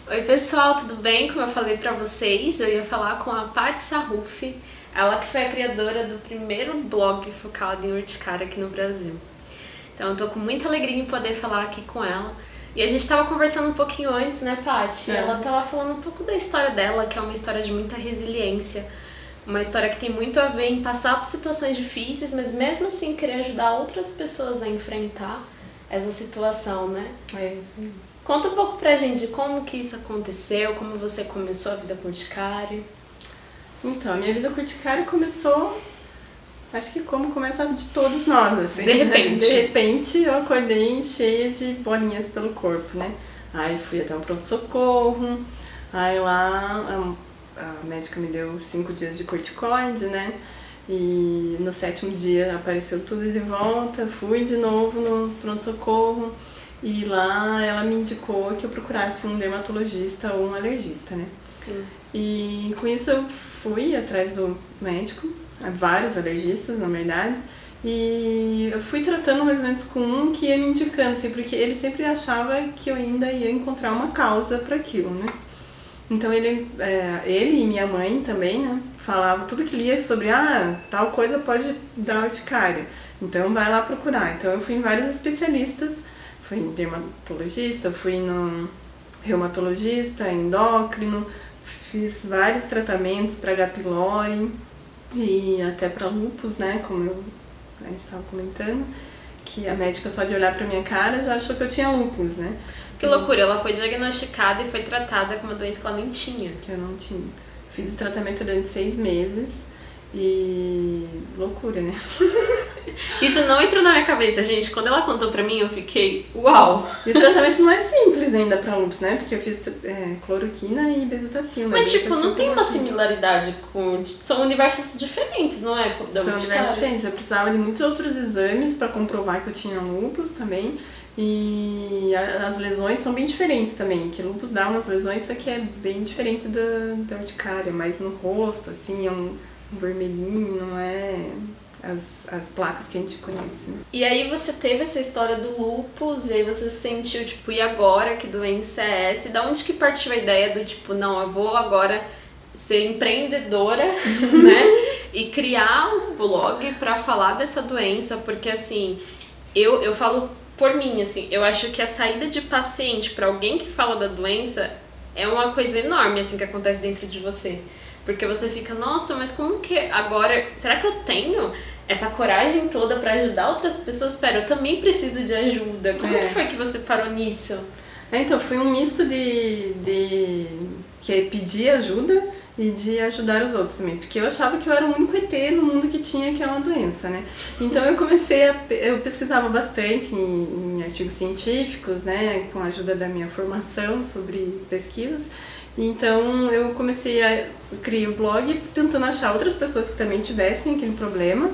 Oi pessoal, tudo bem? Como eu falei pra vocês, eu ia falar com a Paty Sarruf, ela que foi a criadora do primeiro blog focado em urticária aqui no Brasil. Então eu tô com muita alegria em poder falar aqui com ela. E a gente tava conversando um pouquinho antes, né, Paty? Ela tava falando um pouco da história dela, que é uma história de muita resiliência. Uma história que tem muito a ver em passar por situações difíceis, mas mesmo assim querer ajudar outras pessoas a enfrentar essa situação, né? É isso aí. Conta um pouco pra gente de como que isso aconteceu, como você começou a vida com urticária. Então, a minha vida com urticária começou, acho que como começa de todos nós, assim. De repente. De repente eu acordei cheia de bolinhas pelo corpo, né? Aí fui até um pronto-socorro, aí lá a médica me deu 5 dias de corticoide, né? E no 7º dia apareceu tudo de volta, fui de novo no pronto-socorro. E lá ela me indicou que eu procurasse um dermatologista ou um alergista, né? Sim. E com isso eu fui atrás do médico, vários alergistas na verdade, e eu fui tratando mais ou menos com um que ia me indicando, assim, porque ele sempre achava que eu ainda ia encontrar uma causa para aquilo, né? Então ele e minha mãe também, né, falavam tudo que lia sobre, tal coisa pode dar urticária, então vai lá procurar. Então eu fui em vários especialistas, fui em dermatologista, fui no reumatologista, endócrino, fiz vários tratamentos para H. pylori e até para lúpus, né, como a gente estava comentando, que a médica só de olhar para minha cara já achou que eu tinha lúpus, né. Que loucura, ela foi diagnosticada e foi tratada com uma doença que ela nem tinha. Que eu não tinha. Fiz o tratamento durante 6 meses e loucura, né? Isso não entrou na minha cabeça, gente. Quando ela contou pra mim, eu fiquei, uau! E o tratamento não é simples ainda pra lúpus, né? Porque eu fiz cloroquina e bezetacina. Mas tipo, não tem uma similaridade com... São universos diferentes, não é? São universos diferentes. Eu precisava de muitos outros exames pra comprovar que eu tinha lúpus também. E as lesões são bem diferentes também, que lúpus dá umas lesões, só que é bem diferente da urticária, mais no rosto, assim, é um vermelhinho, não é as placas que a gente conhece, né? E aí você teve essa história do lúpus, e aí você se sentiu, tipo, e agora? Que doença é essa? E da onde que partiu a ideia do, tipo, não, eu vou agora ser empreendedora, né? E criar um blog pra falar dessa doença, porque, assim, eu falo por mim, assim, eu acho que a saída de paciente pra alguém que fala da doença é uma coisa enorme, assim, que acontece dentro de você. Porque você fica, nossa, mas como que agora, será que eu tenho essa coragem toda pra ajudar outras pessoas? Espera, eu também preciso de ajuda. Como que foi que você parou nisso? Então, foi um misto de pedir ajuda e de ajudar os outros também, porque eu achava que eu era o único ET no mundo que tinha aquela doença, né? Então eu pesquisava bastante em artigos científicos, né, com a ajuda da minha formação sobre pesquisas. Então eu criei o blog tentando achar outras pessoas que também tivessem aquele problema,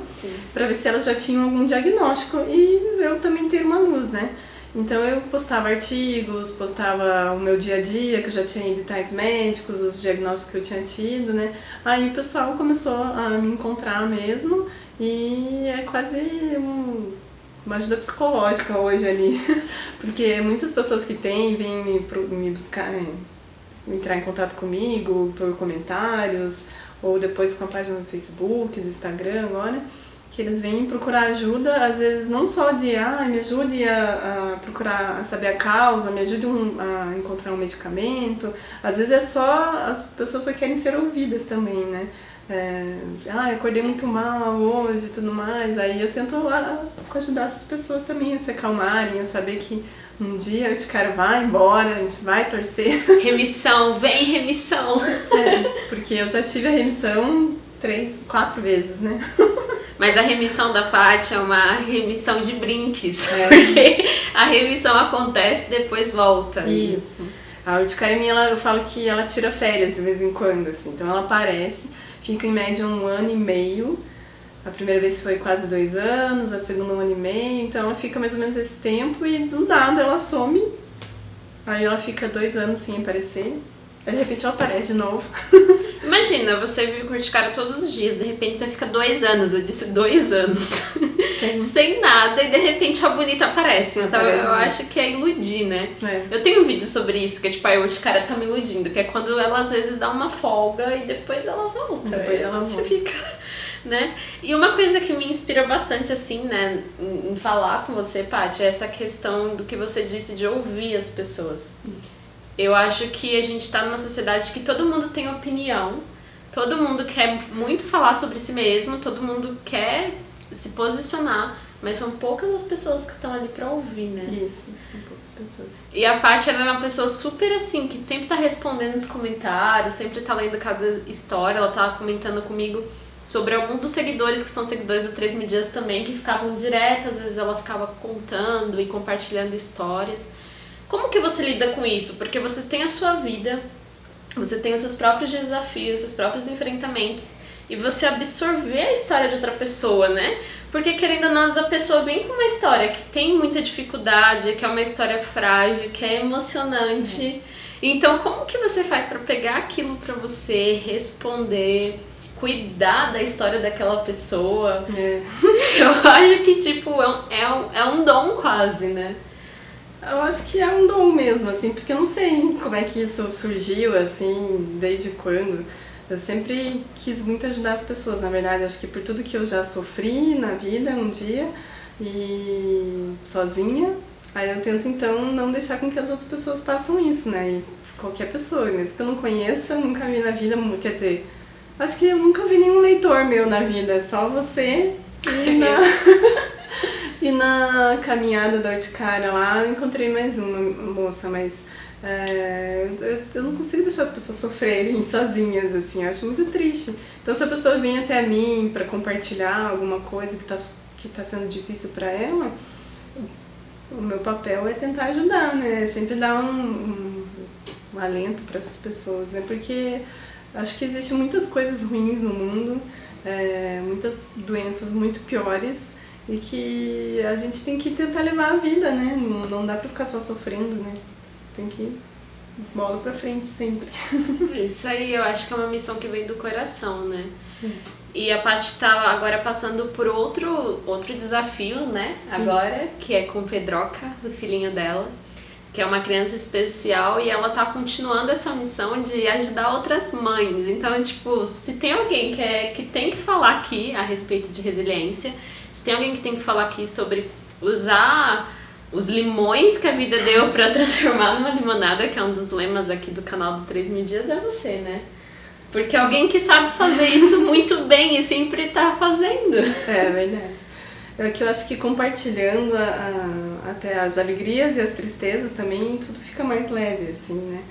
para ver se elas já tinham algum diagnóstico e eu também ter uma luz, né? Então eu postava artigos, postava o meu dia a dia, que eu já tinha ido em tais médicos, os diagnósticos que eu tinha tido, né? Aí o pessoal começou a me encontrar mesmo e é quase uma ajuda psicológica hoje ali, porque muitas pessoas que têm vêm me buscar, entrar em contato comigo por comentários ou depois com a página do Facebook, do Instagram agora, que eles vêm procurar ajuda, às vezes não só de me ajude a procurar, a saber a causa, me ajude a encontrar um medicamento, às vezes é só, as pessoas só querem ser ouvidas também, né? Eu acordei muito mal hoje e tudo mais, aí eu tento ajudar essas pessoas também a se acalmarem, a saber que um dia o urticária vai embora, a gente vai torcer. Remissão, vem remissão! Porque eu já tive a remissão 3, 4 vezes, né? Mas a remissão da Paty é uma remissão de brinques, porque a remissão acontece e depois volta. Isso. A urticária minha, eu falo que ela tira férias de vez em quando, assim. Então ela aparece, fica em média 1 ano e meio. A primeira vez foi quase 2 anos, a segunda 1 ano e meio. Então ela fica mais ou menos esse tempo e do nada ela some. Aí ela fica 2 anos sem aparecer. Aí de repente ela aparece de novo. Imagina, você vive com urticária todos os dias, de repente você fica 2 anos, eu disse 2 anos. sem nada, e de repente a bonita aparece. Então eu acho que é iludir, né? Eu tenho um vídeo sobre isso, que é tipo, a Urticária tá me iludindo, que é quando ela às vezes dá uma folga e depois ela volta. Depois ela volta. Fica... Né? E uma coisa que me inspira bastante, assim, né, em falar com você, Paty, é essa questão do que você disse de ouvir as pessoas. Eu acho que a gente tá numa sociedade que todo mundo tem opinião, todo mundo quer muito falar sobre si mesmo, todo mundo quer se posicionar, mas são poucas as pessoas que estão ali pra ouvir, né? Isso, são poucas pessoas. E a Paty, ela é uma pessoa super assim, que sempre tá respondendo os comentários, sempre tá lendo cada história, ela tá comentando comigo sobre alguns dos seguidores que são seguidores do 3 Mil Dias também, que ficavam direto, às vezes ela ficava contando e compartilhando histórias. Como que você lida com isso? Porque você tem a sua vida, você tem os seus próprios desafios, os seus próprios enfrentamentos, e você absorver a história de outra pessoa, né? Porque querendo ou não, a pessoa vem com uma história que tem muita dificuldade, que é uma história frágil, que é emocionante. Então, como que você faz para pegar aquilo para você, responder, cuidar da história daquela pessoa? Eu acho que, tipo, é um dom quase, né? Eu acho que é um dom mesmo, assim, porque eu não sei como é que isso surgiu, assim, desde quando. Eu sempre quis muito ajudar as pessoas, na verdade. Acho que por tudo que eu já sofri na vida um dia, e sozinha, aí eu tento, então, não deixar com que as outras pessoas façam isso, né? E qualquer pessoa, mesmo que eu não conheça, nunca vi na vida, quer dizer... Acho que eu nunca vi nenhum leitor meu na vida, só você e na caminhada da Urticária lá eu encontrei mais uma moça, mas eu não consigo deixar as pessoas sofrerem sozinhas, assim, eu acho muito triste. Então se a pessoa vem até mim para compartilhar alguma coisa que tá sendo difícil para ela, o meu papel é tentar ajudar, né? Sempre dar um alento para essas pessoas, né? Porque acho que existem muitas coisas ruins no mundo, muitas doenças muito piores, e que a gente tem que tentar levar a vida, né? Não dá pra ficar só sofrendo, né? Tem que ir bola pra frente sempre. Isso aí, eu acho que é uma missão que vem do coração, né? E a Paty tá agora passando por outro desafio, né? Agora, que é com o Pedroca, o filhinho dela, que é uma criança especial, e ela tá continuando essa missão de ajudar outras mães. Então, tipo, se tem alguém que tem que falar aqui a respeito de resiliência, se tem alguém que tem que falar aqui sobre usar os limões que a vida deu pra transformar numa limonada, que é um dos lemas aqui do canal do 3 Mil Dias, é você, né? Porque alguém que sabe fazer isso muito bem e sempre tá fazendo. É verdade. É que eu acho que compartilhando até as alegrias e as tristezas também, tudo fica mais leve, assim, né?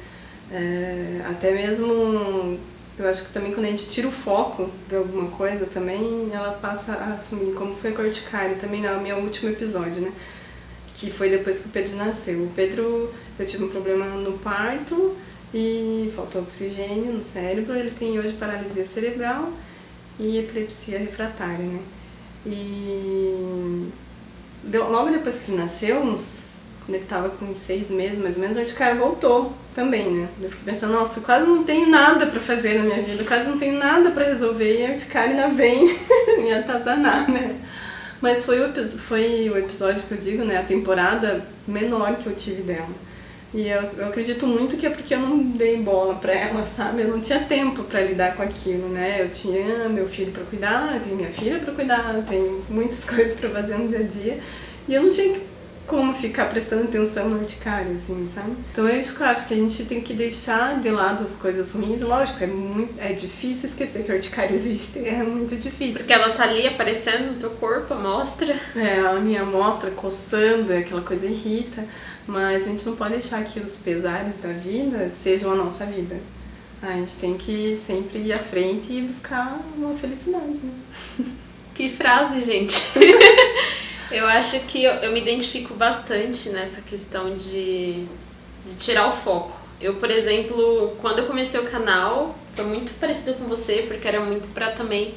Até mesmo, eu acho que também quando a gente tira o foco de alguma coisa também, ela passa a assumir, como foi com a Urticária também no meu último episódio, né? Que foi depois que o Pedro nasceu. O Pedro, eu tive um problema no parto e faltou oxigênio no cérebro, ele tem hoje paralisia cerebral e epilepsia refratária, né? E logo depois que ele nasceu, quando ele estava com 6 meses mais ou menos, a Urticária voltou também, né? Eu fiquei pensando, nossa, quase não tenho nada pra fazer na minha vida, quase não tenho nada pra resolver, e a Urticária ainda vem me atazanar, né? Mas foi o episódio que eu digo, né? A temporada menor que eu tive dela. E eu acredito muito que é porque eu não dei bola pra ela, sabe? Eu não tinha tempo pra lidar com aquilo, né? Eu tinha meu filho pra cuidar, eu tenho minha filha pra cuidar, eu tenho muitas coisas pra fazer no dia a dia. E eu não tinha como ficar prestando atenção no Urticária, assim, sabe? Então é isso que eu acho, que a gente tem que deixar de lado as coisas ruins. Lógico, é difícil esquecer que a Urticária existe, é muito difícil. Porque ela tá ali aparecendo no teu corpo, a mostra. A minha mostra coçando, aquela coisa irrita, mas a gente não pode deixar que os pesares da vida sejam a nossa vida. A gente tem que sempre ir à frente e buscar uma felicidade, né? Que frase, gente! Eu acho que eu me identifico bastante nessa questão de tirar o foco. Eu, por exemplo, quando eu comecei o canal, foi muito parecido com você, porque era muito pra também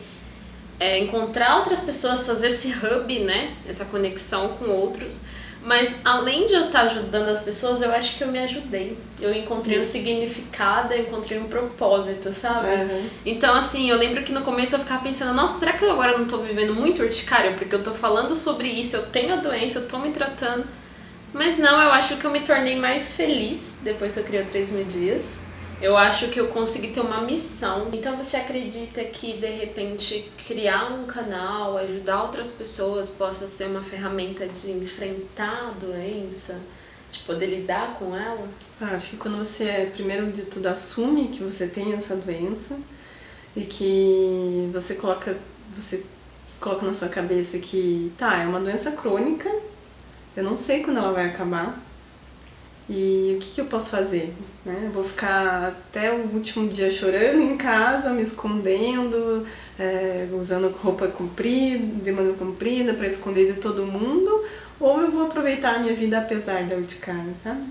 encontrar outras pessoas, fazer esse hub, né? Essa conexão com outros. Mas além de eu estar ajudando as pessoas, eu acho que eu me ajudei. Eu encontrei um significado, eu encontrei um propósito, sabe? Então, assim, eu lembro que no começo eu ficava pensando, nossa, será que eu agora não tô vivendo muito urticária? Porque eu tô falando sobre isso, eu tenho a doença, eu tô me tratando. Mas não, eu acho que eu me tornei mais feliz depois que eu criei o 3.000 dias. Eu acho que eu consegui ter uma missão. Então você acredita que, de repente, criar um canal, ajudar outras pessoas possa ser uma ferramenta de enfrentar a doença, de poder lidar com ela? Acho que quando você, primeiro de tudo, assume que você tem essa doença e que você coloca na sua cabeça que, tá, é uma doença crônica, eu não sei quando ela vai acabar. E o que eu posso fazer? Né? Eu vou ficar até o último dia chorando em casa, me escondendo, usando roupa comprida, de manga comprida para esconder de todo mundo, ou eu vou aproveitar a minha vida apesar da urticária, sabe?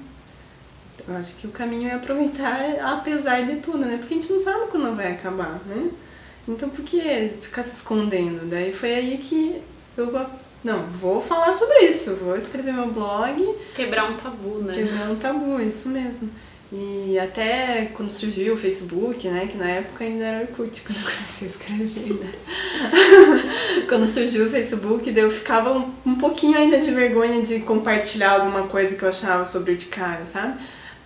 Então, eu acho que o caminho é aproveitar apesar de tudo, né? Porque a gente não sabe quando vai acabar, né? Então por que ficar se escondendo? Daí foi aí que eu vou falar sobre isso, vou escrever meu blog. Quebrar um tabu, né? Quebrar um tabu, isso mesmo. E até quando surgiu o Facebook, né, que na época ainda era Orkut, quando eu comecei a escrever, né? Quando surgiu o Facebook, daí eu ficava um pouquinho ainda de vergonha de compartilhar alguma coisa que eu achava sobre urticária, sabe?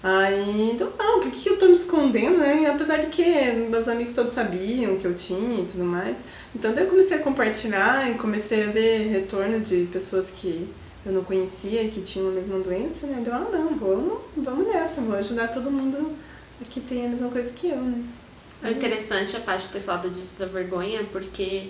Aí, então, não, por que eu tô me escondendo, né? Apesar de que meus amigos todos sabiam que eu tinha e tudo mais. Então, daí eu comecei a compartilhar e comecei a ver retorno de pessoas que eu não conhecia e que tinham a mesma doença, né? Eu, não, vamos nessa, vou ajudar todo mundo que tem a mesma coisa que eu, né? É interessante a parte de ter falado disso da vergonha, porque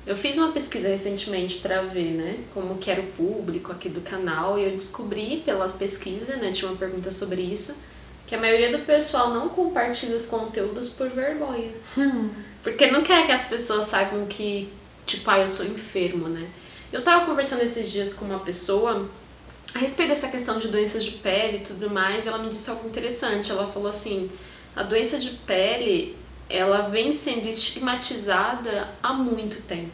eu fiz uma pesquisa recentemente para ver, né, como que era o público aqui do canal, e eu descobri pela pesquisa, né, tinha uma pergunta sobre isso, que a maioria do pessoal não compartilha os conteúdos por vergonha. Porque não quer que as pessoas saibam que, tipo, eu sou enfermo, né? Eu tava conversando esses dias com uma pessoa a respeito dessa questão de doenças de pele e tudo mais, e ela me disse algo interessante. Ela falou assim, a doença de pele, ela vem sendo estigmatizada há muito tempo.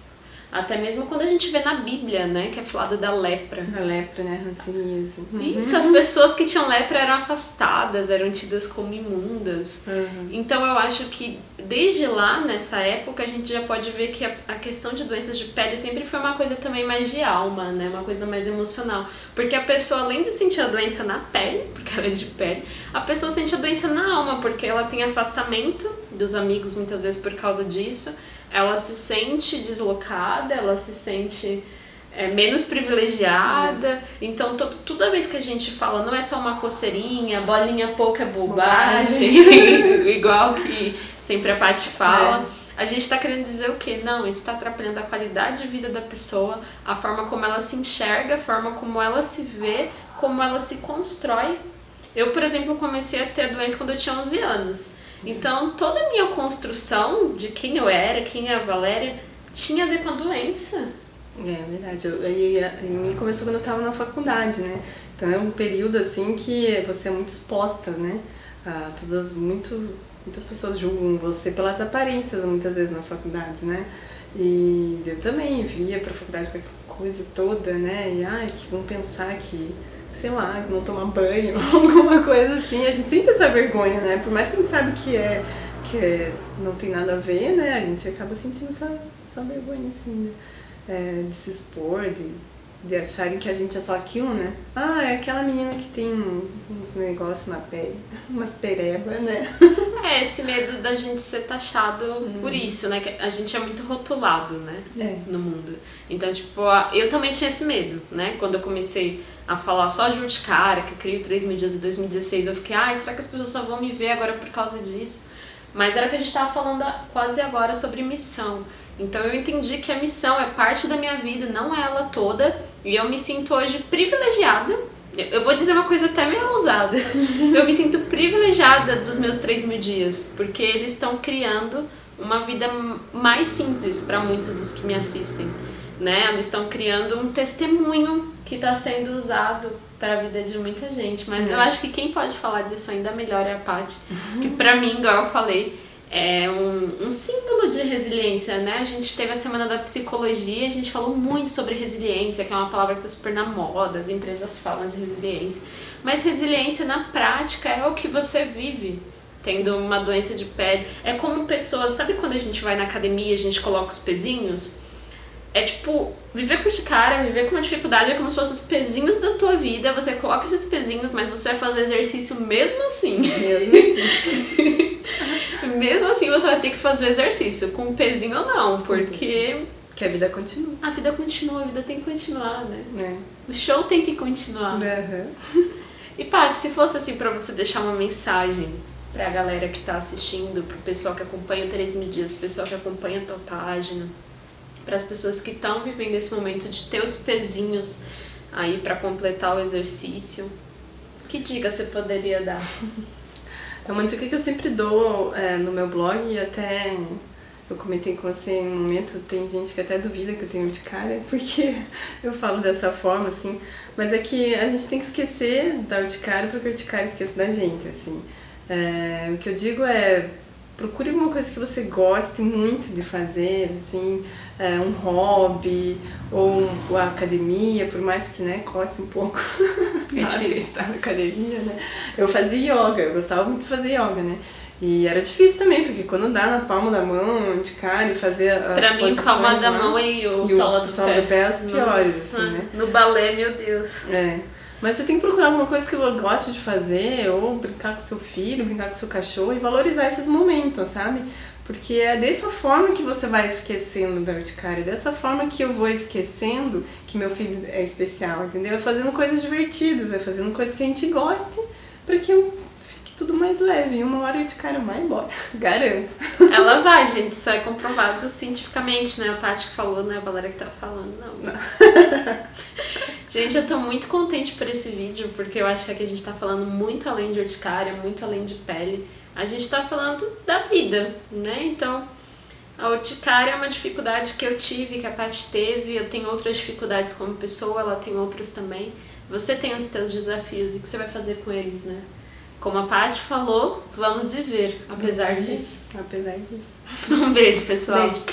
Até mesmo quando a gente vê na Bíblia, né, que é falado da lepra. Da lepra, né, hanseníase. Isso, as pessoas que tinham lepra eram afastadas, eram tidas como imundas. Então eu acho que desde lá, nessa época, a gente já pode ver que a questão de doenças de pele sempre foi uma coisa também mais de alma, né, uma coisa mais emocional. Porque a pessoa, além de sentir a doença na pele, porque ela é de pele, a pessoa sente a doença na alma, porque ela tem afastamento dos amigos muitas vezes por causa disso. Ela se sente deslocada, ela se sente menos privilegiada. Então, toda vez que a gente fala, não é só uma coceirinha, bolinha pouca é bobagem, igual que sempre a Paty fala, a gente está querendo dizer o quê? Não, isso está atrapalhando a qualidade de vida da pessoa, a forma como ela se enxerga, a forma como ela se vê, como ela se constrói. Eu, por exemplo, comecei a ter a doença quando eu tinha 11 anos. Então, toda a minha construção de quem eu era, quem é a Valéria, tinha a ver com a doença. É verdade. Em mim começou quando eu estava na faculdade, né? Então é um período assim que você é muito exposta, né? Muitas pessoas julgam você pelas aparências, muitas vezes nas faculdades, né? E eu também via pra faculdade com aquela coisa toda, né? E que vão pensar que, sei lá, não tomar banho, alguma coisa assim. A gente sente essa vergonha, né? Por mais que a gente sabe que não tem nada a ver, né? A gente acaba sentindo essa vergonha, assim, né? De se expor, de acharem que a gente é só aquilo, né? É aquela menina que tem uns negócios na pele, umas perebas, né? Esse medo da gente ser taxado por isso, né? Que a gente é muito rotulado, né? No mundo. Então, tipo, eu também tinha esse medo, né? Quando eu comecei a falar só de urticária, que eu criei o 3.000 dias em 2016, eu fiquei, será que as pessoas só vão me ver agora por causa disso? Mas era o que a gente estava falando quase agora sobre missão. Então eu entendi que a missão é parte da minha vida, não é ela toda, e eu me sinto hoje privilegiada. Eu vou dizer uma coisa até meio ousada. Eu me sinto privilegiada dos meus 3.000 dias, porque eles estão criando uma vida mais simples para muitos dos que me assistem, né? Eles estão criando um testemunho que está sendo usado para a vida de muita gente. Mas eu acho que quem pode falar disso ainda melhor é a Paty, que para mim, igual eu falei, é um símbolo de resiliência, né? A gente teve a semana da psicologia, a gente falou muito sobre resiliência, que é uma palavra que está super na moda, as empresas falam de resiliência. Mas resiliência na prática é o que você vive, tendo uma doença de pele. É como pessoas, sabe quando a gente vai na academia e a gente coloca os pezinhos? É tipo, viver com urticária, viver com uma dificuldade é como se fossem os pezinhos da tua vida, você coloca esses pezinhos, mas você vai fazer exercício mesmo assim. Mesmo assim você vai ter que fazer exercício, com um pezinho ou não, porque... Que a vida continua. A vida continua, a vida tem que continuar, né? É. O show tem que continuar. Uhum. E Paty, se fosse assim pra você deixar uma mensagem pra galera que tá assistindo, pro pessoal que acompanha o 3.000 dias, pro pessoal que acompanha a tua página, para as pessoas que estão vivendo esse momento de ter os pezinhos aí para completar o exercício, que dica você poderia dar? É uma dica que eu sempre dou no meu blog e até eu comentei com você em um momento, tem gente que até duvida que eu tenho urticária, porque eu falo dessa forma, assim, mas é que a gente tem que esquecer da urticária porque a urticária esquece da gente, assim. O que eu digo é, procure alguma coisa que você goste muito de fazer, assim, um hobby ou a academia, por mais que, né, coste um pouco. É difícil estar na academia, né? Eu fazia yoga, eu gostava muito de fazer yoga, né? E era difícil também, porque quando dá na palma da mão, de cara, e fazer as pra mim, palma da mão e o sola do pé. As piores, assim, né? No balé, meu Deus. Mas você tem que procurar alguma coisa que você goste de fazer, ou brincar com seu filho, brincar com seu cachorro e valorizar esses momentos, sabe? Porque é dessa forma que você vai esquecendo da urticária, é dessa forma que eu vou esquecendo que meu filho é especial, entendeu? É fazendo coisas divertidas, é fazendo coisas que a gente goste, pra que fique tudo mais leve. E uma hora a urticária vai embora, garanto. Ela vai, gente, isso é comprovado cientificamente, né? A Paty que falou, não é a Valéria que tá falando, não. Gente, eu tô muito contente por esse vídeo, porque eu acho que a gente tá falando muito além de urticária, muito além de pele. A gente tá falando da vida, né? Então, a urticária é uma dificuldade que eu tive, que a Paty teve, eu tenho outras dificuldades como pessoa, ela tem outras também. Você tem os seus desafios, e o que você vai fazer com eles, né? Como a Paty falou, vamos viver, apesar disso. Apesar disso. Um beijo, pessoal. Beijo.